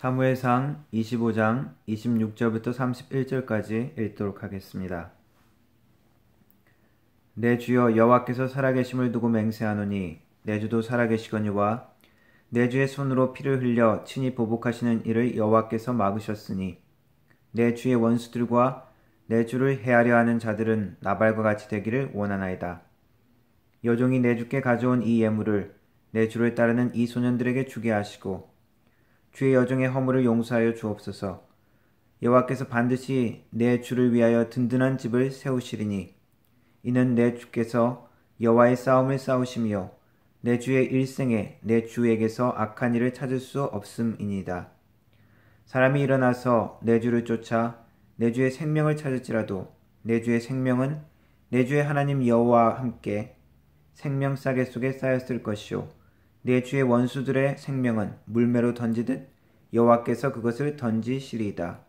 사무엘상 25장 26절부터 31절까지 읽도록 하겠습니다. 내 주여 여호와께서 살아계심을 두고 맹세하노니 내 주도 살아계시거니와 내 주의 손으로 피를 흘려 친히 보복하시는 일을 여호와께서 막으셨으니 내 주의 원수들과 내 주를 해하려 하는 자들은 나발과 같이 되기를 원하나이다. 여종이 내 주께 가져온 이 예물을 내 주를 따르는 이 소년들에게 주게 하시고 주의 여종의 허물을 용서하여 주옵소서. 여호와께서 반드시 내 주를 위하여 든든한 집을 세우시리니 이는 내 주께서 여호와의 싸움을 싸우시며 내 주의 일생에 내 주에게서 악한 일을 찾을 수 없음이니이다. 사람이 일어나서 내 주를 쫓아 내 주의 생명을 찾을지라도 내 주의 생명은 내 주의 하나님 여호와와 함께 생명 싸개 속에 쌓였을 것이요 내 주의 원수들의 생명은 물매로 던지듯 여호와께서 그것을 던지시리이다.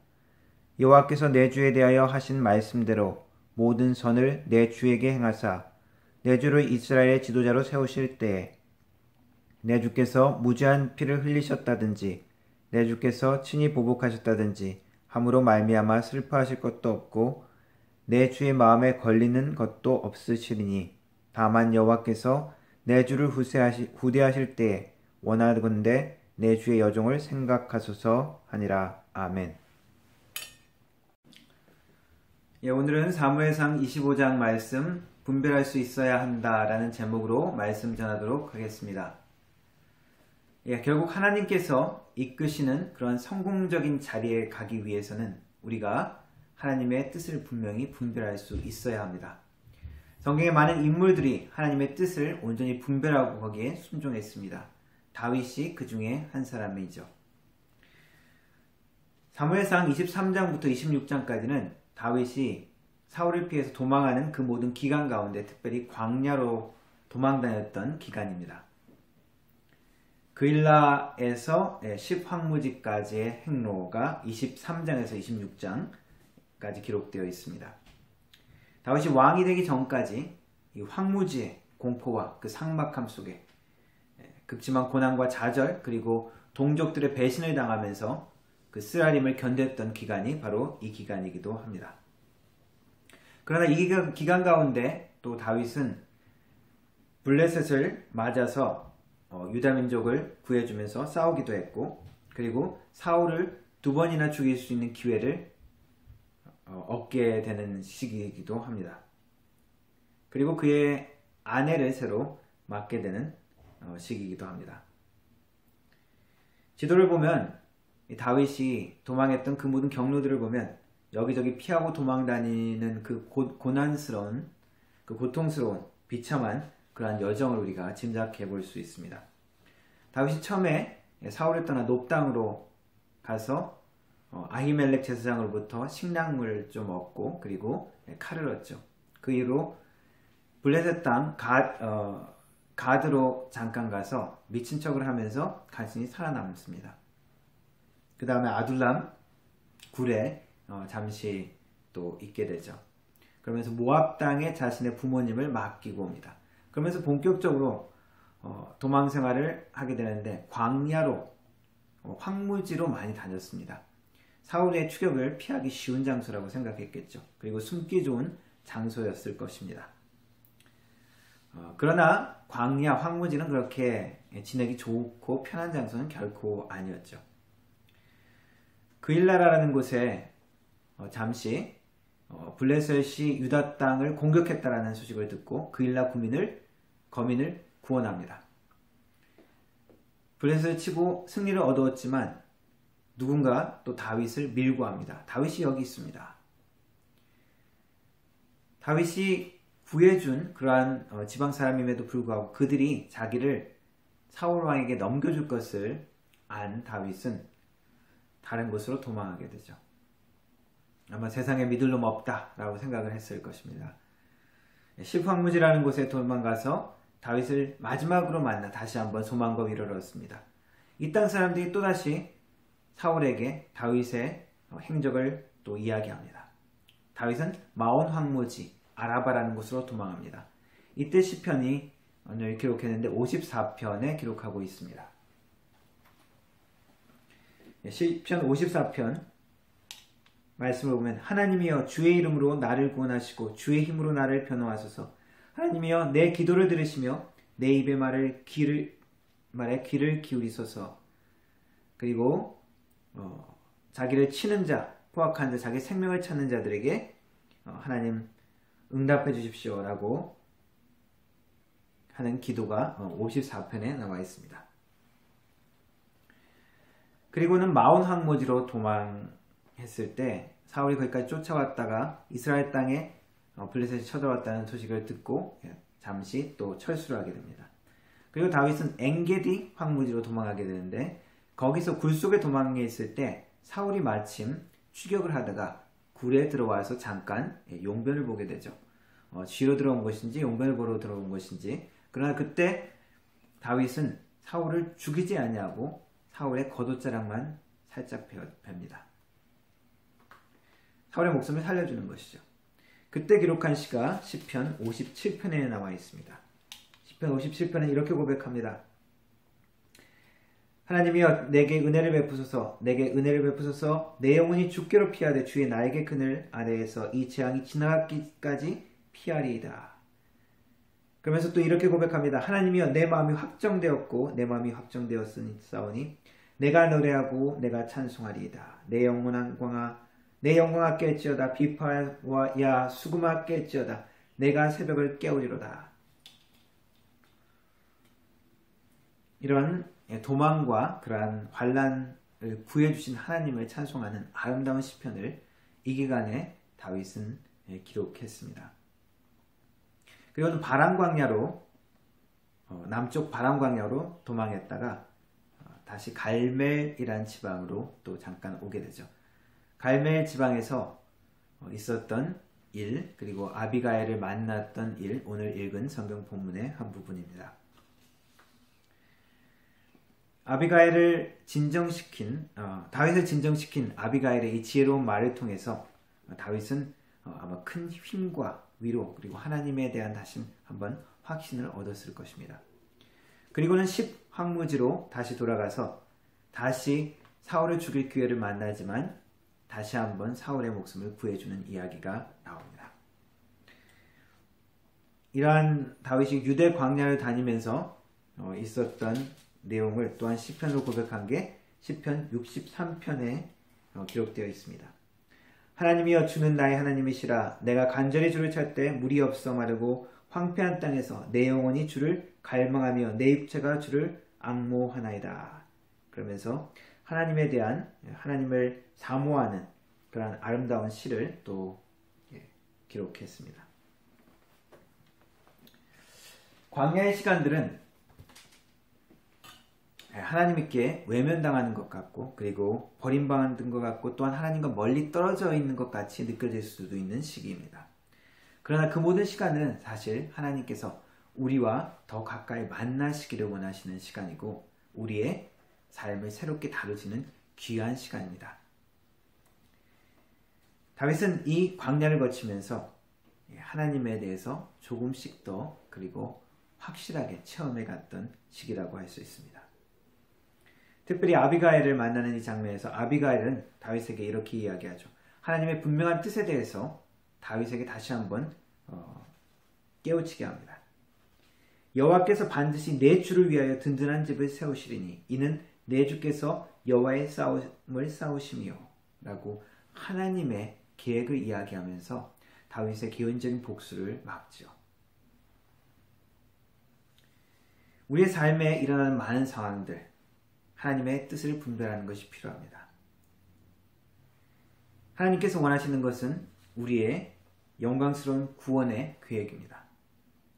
여호와께서 내 주에 대하여 하신 말씀대로 모든 선을 내 주에게 행하사 내 주를 이스라엘의 지도자로 세우실 때에 내 주께서 무죄한 피를 흘리셨다든지 내 주께서 친히 보복하셨다든지 함으로 말미암아 슬퍼하실 것도 없고 내 주의 마음에 걸리는 것도 없으시리니 다만 여호와께서 내 주를 후대하실 때에 원하건대 내 주의 여종을 생각하소서 하니라. 아멘. 오늘은 사무엘상 25장 말씀 분별할 수 있어야 한다라는 제목으로 말씀 전하도록 하겠습니다. 결국 하나님께서 이끄시는 그런 성공적인 자리에 가기 위해서는 우리가 하나님의 뜻을 분명히 분별할 수 있어야 합니다. 성경의 많은 인물들이 하나님의 뜻을 온전히 분별하고 거기에 순종했습니다. 다윗이 그 중에 한 사람이죠. 사무엘상 23장부터 26장까지는 다윗이 사울을 피해서 도망하는 그 모든 기간 가운데 특별히 광야로 도망다녔던 기간입니다. 그일라에서 10황무지까지의 행로가 23장에서 26장까지 기록되어 있습니다. 다윗이 왕이 되기 전까지 이 황무지의 공포와 그 삭막함 속에 극심한 고난과 좌절 그리고 동족들의 배신을 당하면서 그 쓰라림을 견뎠던 기간이 바로 이 기간이기도 합니다. 그러나 이 기간 가운데 또 다윗은 블레셋을 맞아서 유다 민족을 구해주면서 싸우기도 했고 그리고 사울을 2번이나 죽일 수 있는 기회를 얻게 되는 시기이기도 합니다. 그리고 그의 아내를 새로 맡게 되는 시기이기도 합니다. 지도를 보면 다윗이 도망했던 그 모든 경로들을 보면 여기저기 피하고 도망다니는 그 고난스러운 그 고통스러운 비참한 그러한 여정을 우리가 짐작해 볼 수 있습니다. 다윗이 처음에 사울을 떠나 높당으로 가서 아히멜렉 제사장으로부터 식량을 좀 얻고 그리고 칼을 얻죠. 그 이후로 블레셋 땅 가드로 잠깐 가서 미친 척을 하면서 간신히 살아남습니다. 그 다음에 아둘람 굴에 잠시 또 있게 되죠. 그러면서 모압 땅에 자신의 부모님을 맡기고 옵니다. 그러면서 본격적으로 도망 생활을 하게 되는데 광야로 황무지로 많이 다녔습니다. 사울의 추격을 피하기 쉬운 장소라고 생각했겠죠. 그리고 숨기 좋은 장소였을 것입니다. 그러나 광야 황무지는 그렇게 지내기 좋고 편한 장소는 결코 아니었죠. 그일라라는 곳에 잠시 블레셋이 유다 땅을 공격했다라는 소식을 듣고 그일라 거민을 구원합니다. 블레셋을 치고 승리를 얻었지만 누군가 또 다윗을 밀고 합니다. 다윗이 여기 있습니다. 다윗이 구해준 그러한 지방 사람임에도 불구하고 그들이 자기를 사울 왕에게 넘겨줄 것을 안 다윗은 다른 곳으로 도망하게 되죠. 아마 세상에 믿을 놈 없다라고 생각을 했을 것입니다. 십황무지라는 곳에 도망가서 다윗을 마지막으로 만나 다시 한번 소망과 위로를 얻습니다. 이 땅 사람들이 또다시 사울에게 다윗의 행적을 또 이야기합니다. 다윗은 마온 황무지 아라바라는 곳으로 도망합니다. 이때 시편이 오늘 기록했는데 54편에 기록하고 있습니다. 시편 54편 말씀을 보면 하나님이여 주의 이름으로 나를 구원하시고 주의 힘으로 나를 변호하소서. 하나님이여 내 기도를 들으시며 내 입의 말에 귀를 기울이소서. 그리고 자기를 치는 자, 포악한 자, 자기 생명을 찾는 자들에게 하나님 응답해 주십시오 라고 하는 기도가 54편에 나와 있습니다. 그리고는 마온 황무지로 도망했을 때 사울이 거기까지 쫓아왔다가 이스라엘 땅에 블레셋이 쳐들어왔다는 소식을 듣고 잠시 또 철수를 하게 됩니다. 그리고 다윗은 엥게디 황무지로 도망하게 되는데 거기서 굴 속에 도망해 있을 때 사울이 마침 추격을 하다가 굴에 들어와서 잠깐 용변을 보게 되죠. 쥐로 들어온 것인지 용변을 보러 들어온 것인지. 그러나 그때 다윗은 사울을 죽이지 아니하고 사울의 겉옷자락만 살짝 팹니다. 사울의 목숨을 살려주는 것이죠. 그때 기록한 시가 시편 57편에 나와 있습니다. 시편 57편에 이렇게 고백합니다. 하나님이여 내게 은혜를 베푸소서. 내게 은혜를 베푸소서. 내 영혼이 죽게로 피하되 주의 나에게 그늘 아래에서 이 재앙이 지나가기까지 피하리이다. 그러면서 또 이렇게 고백합니다. 하나님이여 내 마음이 확정되었고 내 마음이 확정되었으니 내가 노래하고 내가 찬송하리이다. 내 영광아 깰지어다. 비파와 야 수금아 깰지어다. 내가 새벽을 깨우리로다. 이런 도망과 그러한 환난을 구해주신 하나님을 찬송하는 아름다운 시편을 이 기간에 다윗은 기록했습니다. 그리고 바람광야로 남쪽 바람광야로 도망했다가 다시 갈멜이란 지방으로 또 잠깐 오게 되죠. 갈멜 지방에서 있었던 일, 그리고 아비가일을 만났던 일, 오늘 읽은 성경 본문의 한 부분입니다. 다윗을 진정시킨 아비가일의 이 지혜로운 말을 통해서 다윗은 아마 큰 힘과 위로 그리고 하나님에 대한 다시 한번 확신을 얻었을 것입니다. 그리고는 10황무지로 다시 돌아가서 다시 사울을 죽일 기회를 만나지만 다시 한번 사울의 목숨을 구해주는 이야기가 나옵니다. 이러한 다윗이 유대 광야를 다니면서 있었던 내용을 또한 시편으로 고백한 게 시편 63편에 기록되어 있습니다. 하나님이여 주는 나의 하나님이시라. 내가 간절히 주를 찾되 물이 없어 마르고 황폐한 땅에서 내 영혼이 주를 갈망하며 내 육체가 주를 앙모하나이다. 그러면서 하나님에 대한 하나님을 사모하는 그런 아름다운 시를 또 기록했습니다. 광야의 시간들은 하나님께 외면당하는 것 같고 그리고 버림받은 것 같고 또한 하나님과 멀리 떨어져 있는 것 같이 느껴질 수도 있는 시기입니다. 그러나 그 모든 시간은 사실 하나님께서 우리와 더 가까이 만나시기를 원하시는 시간이고 우리의 삶을 새롭게 다루시는 귀한 시간입니다. 다윗은 이 광야를 거치면서 하나님에 대해서 조금씩 더 그리고 확실하게 체험해 갔던 시기라고 할 수 있습니다. 특별히 아비가일을 만나는 이 장면에서 아비가일은 다윗에게 이렇게 이야기하죠. 하나님의 분명한 뜻에 대해서 다윗에게 다시 한번 깨우치게 합니다. 여호와께서 반드시 내 주를 위하여 든든한 집을 세우시리니 이는 내 주께서 여호와의 싸움을 싸우심이요 라고 하나님의 계획을 이야기하면서 다윗의 개인적인 복수를 막죠. 우리의 삶에 일어나는 많은 상황들 하나님의 뜻을 분별하는 것이 필요합니다. 하나님께서 원하시는 것은 우리의 영광스러운 구원의 계획입니다.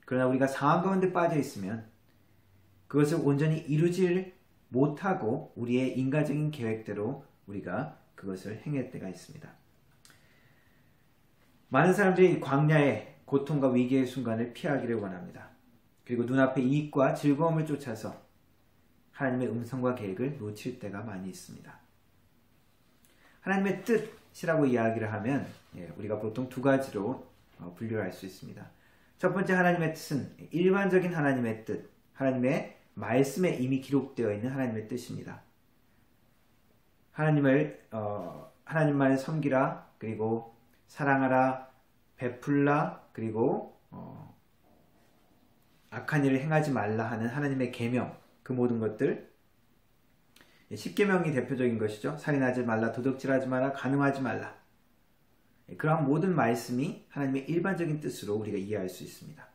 그러나 우리가 상황 가운데 빠져 있으면 그것을 온전히 이루지 못하고 우리의 인간적인 계획대로 우리가 그것을 행할 때가 있습니다. 많은 사람들이 광야의 고통과 위기의 순간을 피하기를 원합니다. 그리고 눈앞의 이익과 즐거움을 쫓아서 하나님의 음성과 계획을 놓칠 때가 많이 있습니다. 하나님의 뜻이라고 이야기를 하면 우리가 보통 두 가지로 분류할 수 있습니다. 첫 번째 하나님의 뜻은 일반적인 하나님의 뜻, 하나님의 말씀에 이미 기록되어 있는 하나님의 뜻입니다. 하나님만을 섬기라, 그리고 사랑하라, 베풀라, 그리고 악한 일을 행하지 말라 하는 하나님의 계명, 그 모든 것들, 10계명이 대표적인 것이죠. 살인하지 말라, 도둑질하지 마라, 간음하지 말라. 그러한 모든 말씀이 하나님의 일반적인 뜻으로 우리가 이해할 수 있습니다.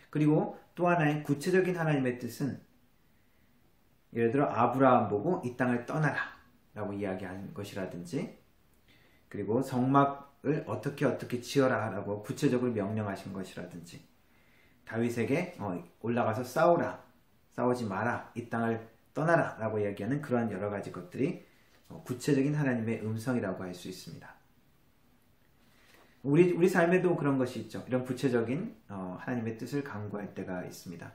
그리고 또 하나의 구체적인 하나님의 뜻은, 예를 들어 아브라함 보고 이 땅을 떠나라 라고 이야기하는 것이라든지, 그리고 성막을 어떻게 지어라 라고 구체적으로 명령하신 것이라든지, 다윗에게 올라가서 싸우라, 싸우지 마라, 이 땅을 떠나라 라고 이야기하는 그러한 여러 가지 것들이 구체적인 하나님의 음성이라고 할 수 있습니다. 우리 삶에도 그런 것이 있죠. 이런 구체적인 하나님의 뜻을 간구할 때가 있습니다.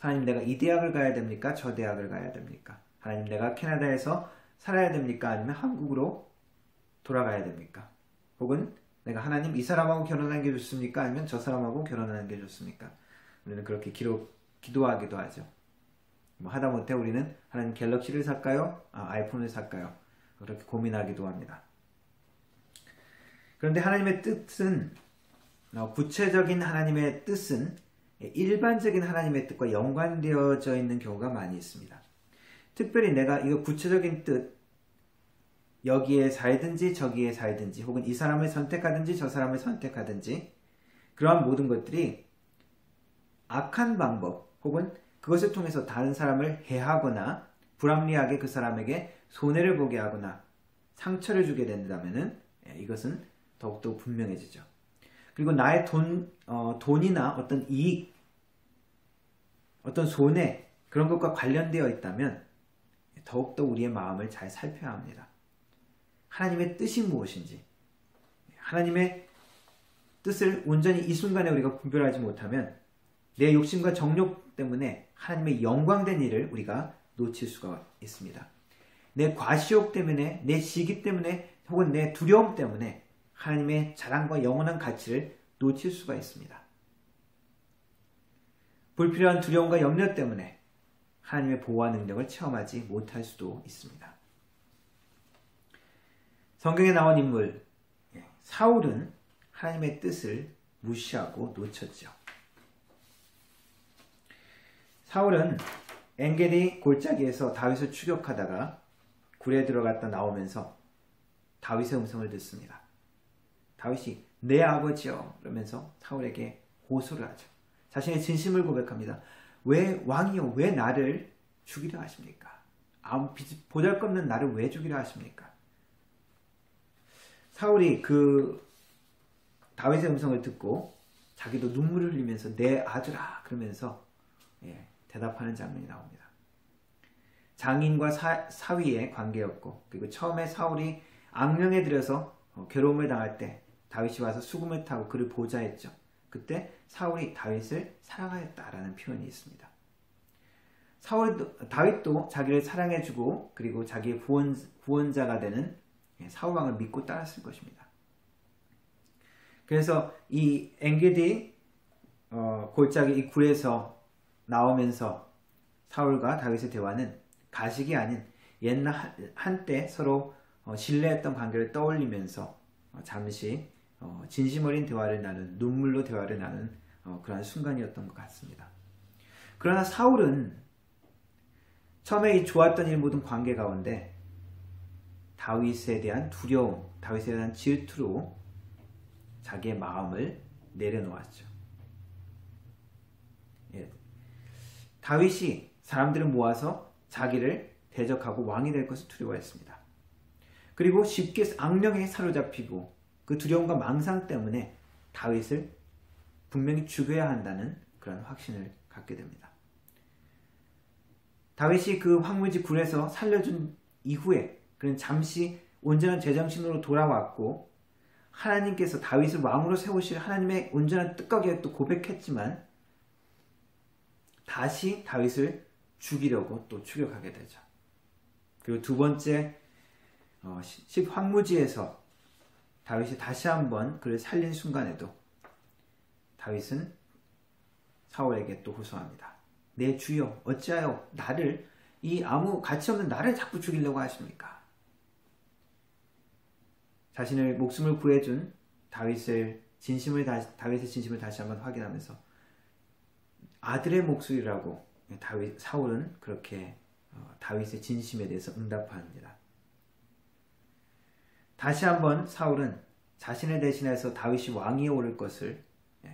하나님, 내가 이 대학을 가야 됩니까? 저 대학을 가야 됩니까? 하나님, 내가 캐나다에서 살아야 됩니까? 아니면 한국으로 돌아가야 됩니까? 혹은 내가 하나님, 이 사람하고 결혼하는 게 좋습니까? 아니면 저 사람하고 결혼하는 게 좋습니까? 우리는 그렇게 기도하기도 하죠. 하다못해 우리는 하나님, 갤럭시를 살까요? 아이폰을 살까요? 그렇게 고민하기도 합니다. 그런데 하나님의 뜻은, 구체적인 하나님의 뜻은 일반적인 하나님의 뜻과 연관되어져 있는 경우가 많이 있습니다. 특별히 내가 이거 구체적인 뜻, 여기에 살든지 저기에 살든지, 혹은 이 사람을 선택하든지 저 사람을 선택하든지, 그러한 모든 것들이 악한 방법, 혹은 그것을 통해서 다른 사람을 해하거나 불합리하게 그 사람에게 손해를 보게 하거나 상처를 주게 된다면 이것은 더욱더 분명해지죠. 그리고 나의 돈이나 어떤 이익, 어떤 손해, 그런 것과 관련되어 있다면 더욱더 우리의 마음을 잘 살펴야 합니다. 하나님의 뜻이 무엇인지, 하나님의 뜻을 온전히 이 순간에 우리가 분별하지 못하면 내 욕심과 정욕 때문에 하나님의 영광된 일을 우리가 놓칠 수가 있습니다. 내 과시욕 때문에, 내 시기 때문에, 혹은 내 두려움 때문에 하나님의 자랑과 영원한 가치를 놓칠 수가 있습니다. 불필요한 두려움과 염려 때문에 하나님의 보호와 능력을 체험하지 못할 수도 있습니다. 성경에 나온 인물 사울은 하나님의 뜻을 무시하고 놓쳤죠. 사울은 엔게디 골짜기에서 다윗을 추격하다가 굴에 들어갔다 나오면서 다윗의 음성을 듣습니다. 다윗이 내 아버지여 그러면서 사울에게 호소를 하죠. 자신의 진심을 고백합니다. 왜 왕이여, 왜 나를 죽이려 하십니까? 보잘것없는 나를 왜 죽이려 하십니까? 사울이 그 다윗의 음성을 듣고 자기도 눈물을 흘리면서 내 아들아 그러면서 대답하는 장면이 나옵니다. 장인과 사위의 관계였고, 그리고 처음에 사울이 악령에 들여서 괴로움을 당할 때 다윗이 와서 수금을 타고 그를 보좌했죠. 그때 사울이 다윗을 사랑하였다라는 표현이 있습니다. 다윗도 자기를 사랑해주고 그리고 자기의 구원자가 되는 사울왕을 믿고 따랐을 것입니다. 그래서 이 엔게디 골짜기 이 굴에서 나오면서 사울과 다윗의 대화는 가식이 아닌 옛날 한때 서로 신뢰했던 관계를 떠올리면서 잠시 진심 어린 대화를 나눈, 눈물로 대화를 나눈 그러한 순간이었던 것 같습니다. 그러나 사울은 처음에 이 좋았던 일 모든 관계 가운데 다윗에 대한 두려움, 다윗에 대한 질투로 자기의 마음을 내려놓았죠. 다윗이 사람들을 모아서 자기를 대적하고 왕이 될 것을 두려워했습니다. 그리고 쉽게 악령에 사로잡히고 그 두려움과 망상 때문에 다윗을 분명히 죽여야 한다는 그런 확신을 갖게 됩니다. 다윗이 그 황무지 굴에서 살려준 이후에 그는 잠시 온전한 제정신으로 돌아왔고 하나님께서 다윗을 왕으로 세우실 하나님의 온전한 뜻과 또 고백했지만 다시 다윗을 죽이려고 또 추격하게 되죠. 그리고 두 번째 황무지에서 다윗이 다시 한번 그를 살린 순간에도 다윗은 사울에게 또 호소합니다. 내 주여 어찌하여 나를 이 아무 가치 없는 나를 자꾸 죽이려고 하십니까? 자신을 목숨을 구해준 다윗의 진심을 다시 한번 확인하면서 아들의 목소리라고 사울은 그렇게 다윗의 진심에 대해서 응답합니다. 다시 한번 사울은 자신을 대신해서 다윗이 왕위에 오를 것을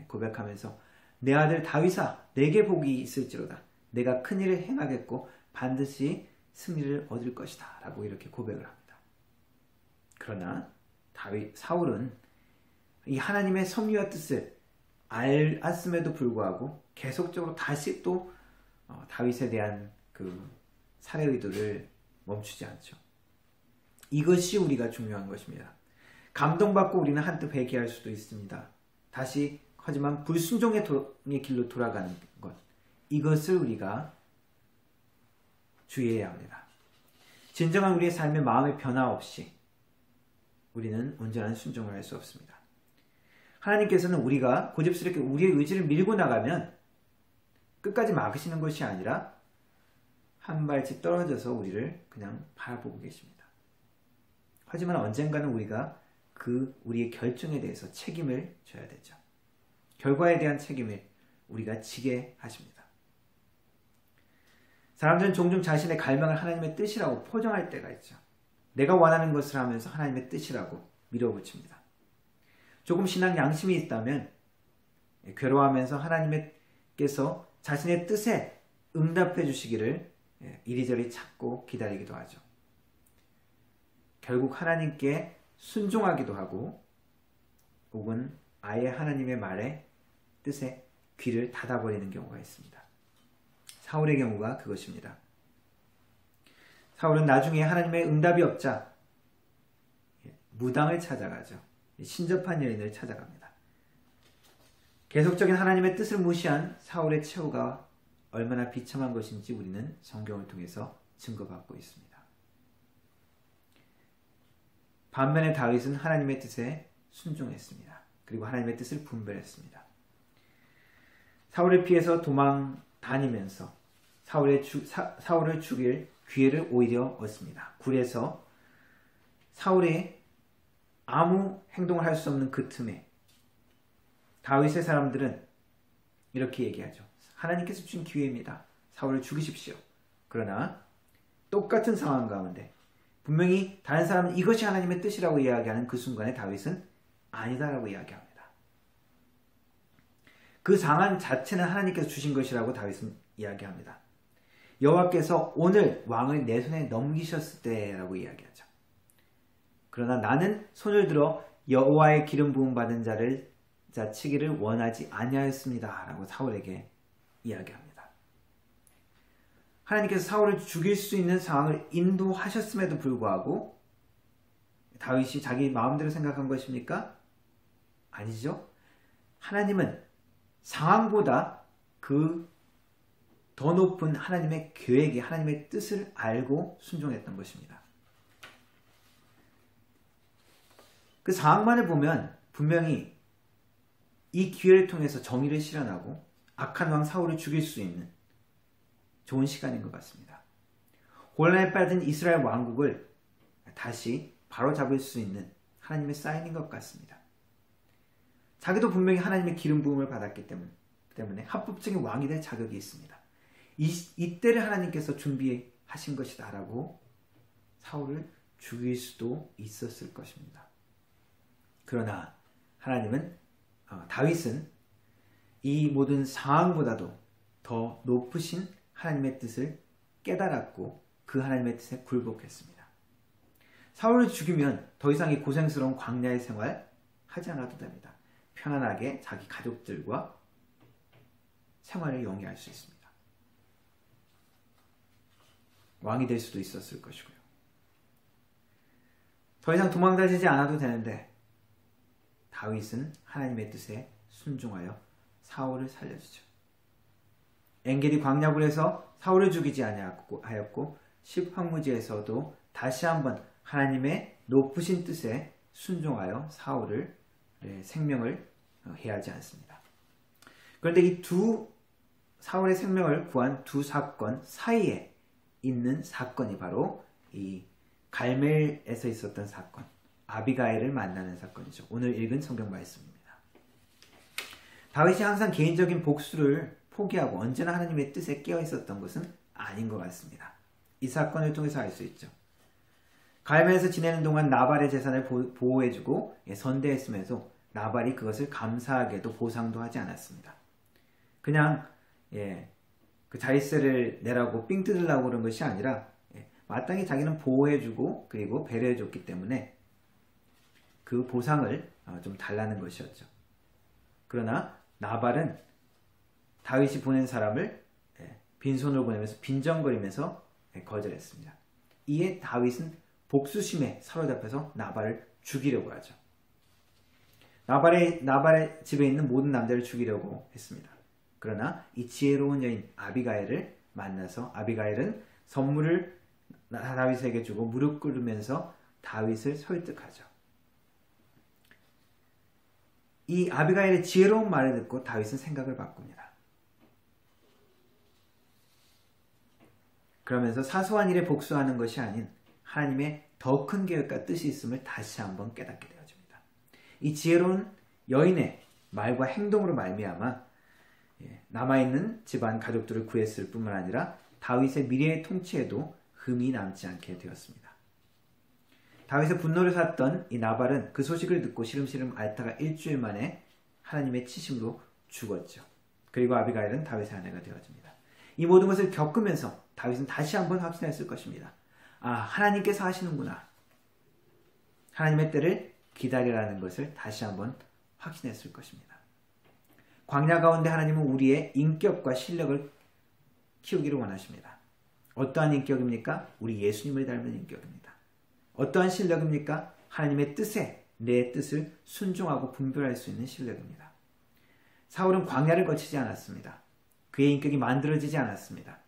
고백하면서 내 아들 다윗아 내게 복이 있을지로다. 내가 큰 일을 행하겠고 반드시 승리를 얻을 것이다 라고 이렇게 고백을 합니다. 그러나 사울은 이 하나님의 섭리와 뜻을 알았음에도 불구하고 계속적으로 다시 또 다윗에 대한 그 살해 의도를 멈추지 않죠. 이것이 우리가 중요한 것입니다. 감동받고 우리는 한뜻 회개할 수도 있습니다. 하지만 불순종의 길로 돌아가는 것, 이것을 우리가 주의해야 합니다. 진정한 우리의 삶의 마음의 변화 없이 우리는 온전한 순종을 할 수 없습니다. 하나님께서는 우리가 고집스럽게 우리의 의지를 밀고 나가면 끝까지 막으시는 것이 아니라 한 발씩 떨어져서 우리를 그냥 바라보고 계십니다. 하지만 언젠가는 우리가 우리의 결정에 대해서 책임을 져야 되죠. 결과에 대한 책임을 우리가 지게 하십니다. 사람들은 종종 자신의 갈망을 하나님의 뜻이라고 포장할 때가 있죠. 내가 원하는 것을 하면서 하나님의 뜻이라고 밀어붙입니다. 조금 신앙 양심이 있다면 괴로워하면서 하나님께서 자신의 뜻에 응답해 주시기를 이리저리 찾고 기다리기도 하죠. 결국 하나님께 순종하기도 하고 혹은 아예 하나님의 말에 뜻에 귀를 닫아버리는 경우가 있습니다. 사울의 경우가 그것입니다. 사울은 나중에 하나님의 응답이 없자 무당을 찾아가죠. 신접한 여인을 찾아갑니다. 계속적인 하나님의 뜻을 무시한 사울의 최후가 얼마나 비참한 것인지 우리는 성경을 통해서 증거받고 있습니다. 반면에 다윗은 하나님의 뜻에 순종했습니다. 그리고 하나님의 뜻을 분별했습니다. 사울을 피해서 도망 다니면서 사울을 죽일 기회를 오히려 얻습니다. 굴에서 사울이 아무 행동을 할 수 없는 그 틈에 다윗의 사람들은 이렇게 얘기하죠. 하나님께서 주신 기회입니다. 사울을 죽이십시오. 그러나 똑같은 상황 가운데 분명히 다른 사람은 이것이 하나님의 뜻이라고 이야기하는 그 순간에 다윗은 아니다라고 이야기합니다. 그 상황 자체는 하나님께서 주신 것이라고 다윗은 이야기합니다. 여호와께서 오늘 왕을 내 손에 넘기셨을 때라고 이야기하죠. 그러나 나는 손을 들어 여호와의 기름 부음 받은 자를 치기를 원하지 아니하였습니다 라고 사울에게 이야기합니다. 하나님께서 사울을 죽일 수 있는 상황을 인도하셨음에도 불구하고 다윗이 자기 마음대로 생각한 것입니까? 아니죠. 하나님은 상황보다 그 더 높은 하나님의 계획이 하나님의 뜻을 알고 순종했던 것입니다. 그 상황만을 보면 분명히 이 기회를 통해서 정의를 실현하고 악한 왕 사울을 죽일 수 있는 좋은 시간인 것 같습니다. 혼란에 빠진 이스라엘 왕국을 다시 바로잡을 수 있는 하나님의 사인인 것 같습니다. 자기도 분명히 하나님의 기름 부음을 받았기 때문에 합법적인 왕이 될 자격이 있습니다. 이때를 하나님께서 준비하신 것이다 라고 사울을 죽일 수도 있었을 것입니다. 그러나 다윗은 이 모든 상황보다도 더 높으신 하나님의 뜻을 깨달았고 그 하나님의 뜻에 굴복했습니다. 사울을 죽이면 더 이상 이 고생스러운 광야의 생활 하지 않아도 됩니다. 편안하게 자기 가족들과 생활을 영위할 수 있습니다. 왕이 될 수도 있었을 것이고요. 더 이상 도망다니지 않아도 되는데 다윗은 하나님의 뜻에 순종하여 사울을 살려주죠. 엔게디 광야굴에서 사울을 죽이지 아니하였고 십황무지에서도 다시 한번 하나님의 높으신 뜻에 순종하여 사울을 생명을 해하지 않습니다. 그런데 이 사울의 생명을 구한 두 사건 사이에 있는 사건이 바로 이 갈멜에서 있었던 사건, 아비가일을 만나는 사건이죠. 오늘 읽은 성경 말씀입니다. 다윗이 항상 개인적인 복수를 포기하고 언제나 하나님의 뜻에 깨어 있었던 것은 아닌 것 같습니다. 이 사건을 통해서 알 수 있죠. 갈멜에서 지내는 동안 나발의 재산을 보호해주고 선대했음에도 나발이 그것을 감사하게도 보상도 하지 않았습니다. 그냥 그 자릿세를 내라고 삥 뜯으려고 그런 것이 아니라 마땅히 자기는 보호해주고 그리고 배려해줬기 때문에 그 보상을 좀 달라는 것이었죠. 그러나 나발은 다윗이 보낸 사람을 빈손으로 보내면서 빈정거리면서 거절했습니다. 이에 다윗은 복수심에 사로잡혀서 나발을 죽이려고 하죠. 나발의 집에 있는 모든 남자를 죽이려고 했습니다. 그러나 이 지혜로운 여인 아비가일을 만나서 아비가일은 선물을 다윗에게 주고 무릎 꿇으면서 다윗을 설득하죠. 이 아비가일의 지혜로운 말을 듣고 다윗은 생각을 바꿉니다. 그러면서 사소한 일에 복수하는 것이 아닌 하나님의 더 큰 계획과 뜻이 있음을 다시 한번 깨닫게 되어집니다. 이 지혜로운 여인의 말과 행동으로 말미암아 남아있는 집안 가족들을 구했을 뿐만 아니라 다윗의 미래의 통치에도 흠이 남지 않게 되었습니다. 다윗의 분노를 샀던 이 나발은 그 소식을 듣고 시름시름 앓다가 일주일 만에 하나님의 치심으로 죽었죠. 그리고 아비가일은 다윗의 아내가 되어집니다. 이 모든 것을 겪으면서 다윗은 다시 한번 확신했을 것입니다. 아, 하나님께서 하시는구나. 하나님의 때를 기다리라는 것을 다시 한번 확신했을 것입니다. 광야 가운데 하나님은 우리의 인격과 실력을 키우기를 원하십니다. 어떠한 인격입니까? 우리 예수님을 닮은 인격입니다. 어떠한 실력입니까? 하나님의 뜻에 내 뜻을 순종하고 분별할 수 있는 실력입니다. 사울은 광야를 거치지 않았습니다. 그의 인격이 만들어지지 않았습니다.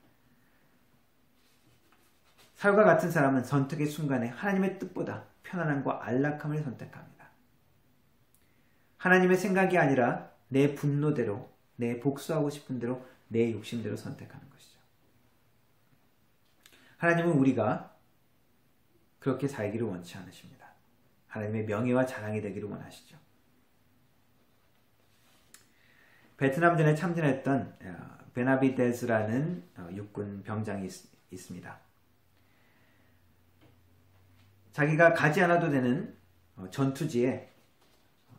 사울과 같은 사람은 선택의 순간에 하나님의 뜻보다 편안함과 안락함을 선택합니다. 하나님의 생각이 아니라 내 분노대로, 내 복수하고 싶은 대로, 내 욕심대로 선택하는 것이죠. 하나님은 우리가 그렇게 살기를 원치 않으십니다. 하나님의 명예와 자랑이 되기를 원하시죠. 베트남전에 참전했던 베나비데즈라는 육군 병장이 있습니다. 자기가 가지 않아도 되는 전투지에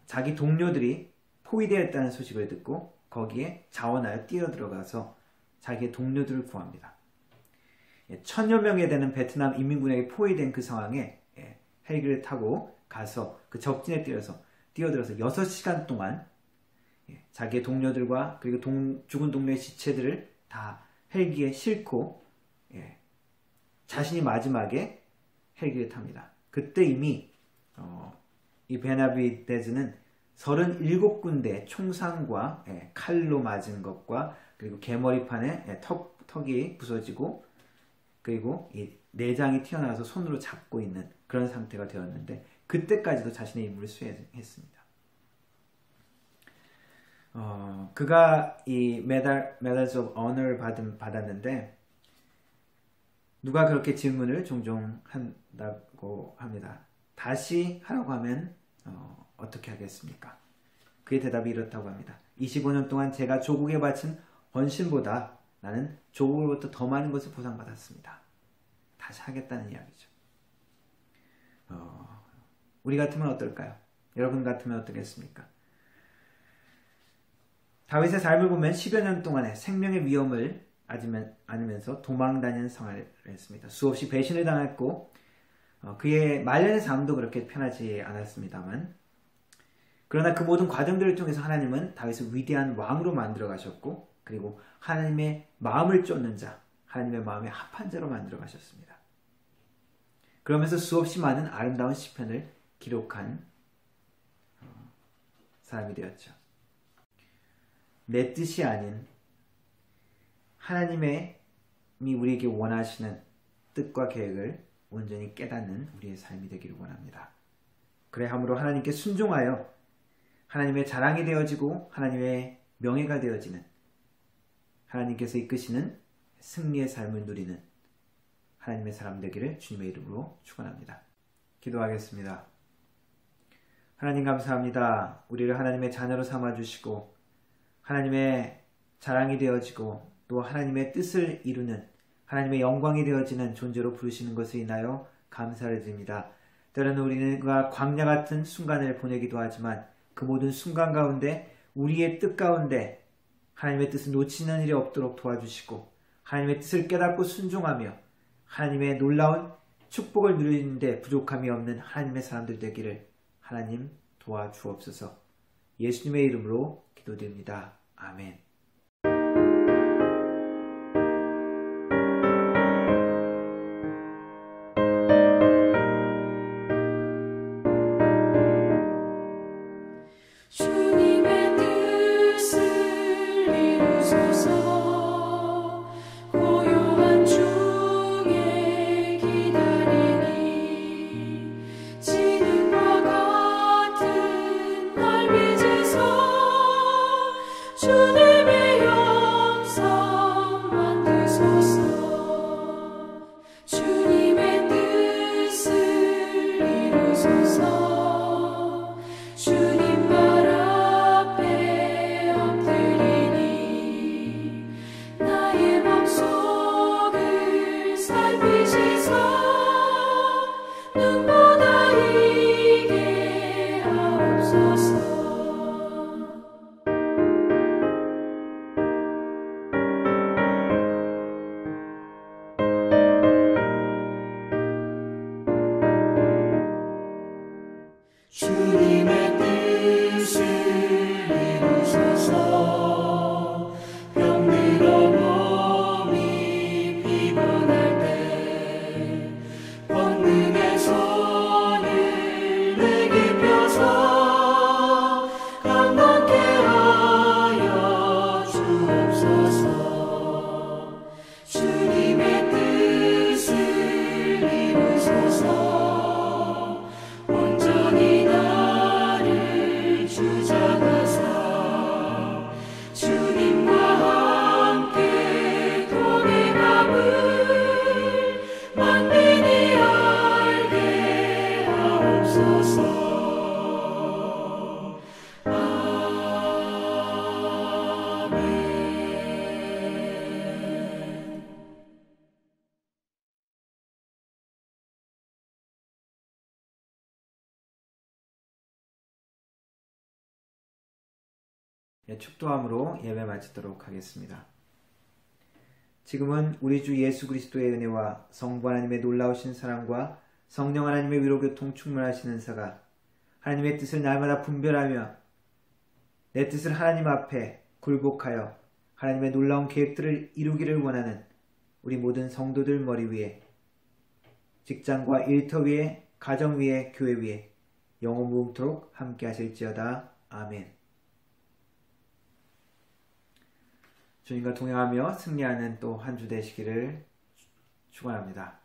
자기 동료들이 포위되었다는 소식을 듣고 거기에 자원하여 뛰어들어가서 자기의 동료들을 구합니다. 1000여 명에 되는 베트남 인민군에게 포위된 그 상황에 헬기를 타고 가서 그 적진에 뛰어들어서 6시간 동안 자기의 동료들과 그리고 죽은 동료의 시체들을 다 헬기에 싣고 자신이 마지막에 헬기를 탑니다. 그때 이미 이 베나비데즈는 37군데 총상과 칼로 맞은 것과 그리고 개머리판에 턱이 부서지고 그리고 이 내장이 튀어나와서 손으로 잡고 있는 그런 상태가 되었는데 그때까지도 자신의 임무를 수행했습니다. 그가 이 Medals of Honor를 받았는데 누가 그렇게 질문을 종종 한다고 합니다. 다시 하라고 하면 어떻게 하겠습니까? 그의 대답이 이렇다고 합니다. 25년 동안 제가 조국에 바친 헌신보다 나는 조국으로부터 더 많은 것을 보상받았습니다. 다시 하겠다는 이야기죠. 우리 같으면 어떨까요? 여러분 같으면 어떻겠습니까? 다윗의 삶을 보면 10여 년 동안의 생명의 위험을 안으면서 도망다니는 생활을 했습니다. 수없이 배신을 당했고 그의 말년의 삶도 그렇게 편하지 않았습니다만 그러나 그 모든 과정들을 통해서 하나님은 다윗을 위대한 왕으로 만들어 가셨고 그리고 하나님의 마음을 쫓는 자, 하나님의 마음에 합한 자로 만들어 가셨습니다. 그러면서 수없이 많은 아름다운 시편을 기록한 사람이 되었죠. 내 뜻이 아닌 하나님이 우리에게 원하시는 뜻과 계획을 온전히 깨닫는 우리의 삶이 되기를 원합니다. 그래 함으로 하나님께 순종하여 하나님의 자랑이 되어지고 하나님의 명예가 되어지는 하나님께서 이끄시는 승리의 삶을 누리는 하나님의 사람 되기를 주님의 이름으로 축원합니다. 기도하겠습니다. 하나님 감사합니다. 우리를 하나님의 자녀로 삼아주시고 하나님의 자랑이 되어지고 또 하나님의 뜻을 이루는 하나님의 영광이 되어지는 존재로 부르시는 것을 인하여 감사를 드립니다. 때로는 우리는 광야 같은 순간을 보내기도 하지만 그 모든 순간 가운데 우리의 뜻 가운데 하나님의 뜻을 놓치는 일이 없도록 도와주시고 하나님의 뜻을 깨닫고 순종하며 하나님의 놀라운 축복을 누리는데 부족함이 없는 하나님의 사람들 되기를 하나님 도와주옵소서. 예수님의 이름으로 기도드립니다. 아멘. 주님의 뜻을 이루소서. 병들어 몸이 피곤할 때 권능의 손을 내게 펴서 강건케 하여 주옵소서. 주님의 뜻을 이루소서. 축도함으로 예배 마치도록 하겠습니다. 지금은 우리 주 예수 그리스도의 은혜와 성부 하나님의 놀라우신 사랑과 성령 하나님의 위로교통 충만하신 은사가 하나님의 뜻을 날마다 분별하며 내 뜻을 하나님 앞에 굴복하여 하나님의 놀라운 계획들을 이루기를 원하는 우리 모든 성도들 머리 위에, 직장과 일터 위에, 가정 위에, 교회 위에 영원 무궁토록 함께 하실지어다. 아멘. 주님과 동행하며 승리하는 또 한 주 되시기를 축원합니다.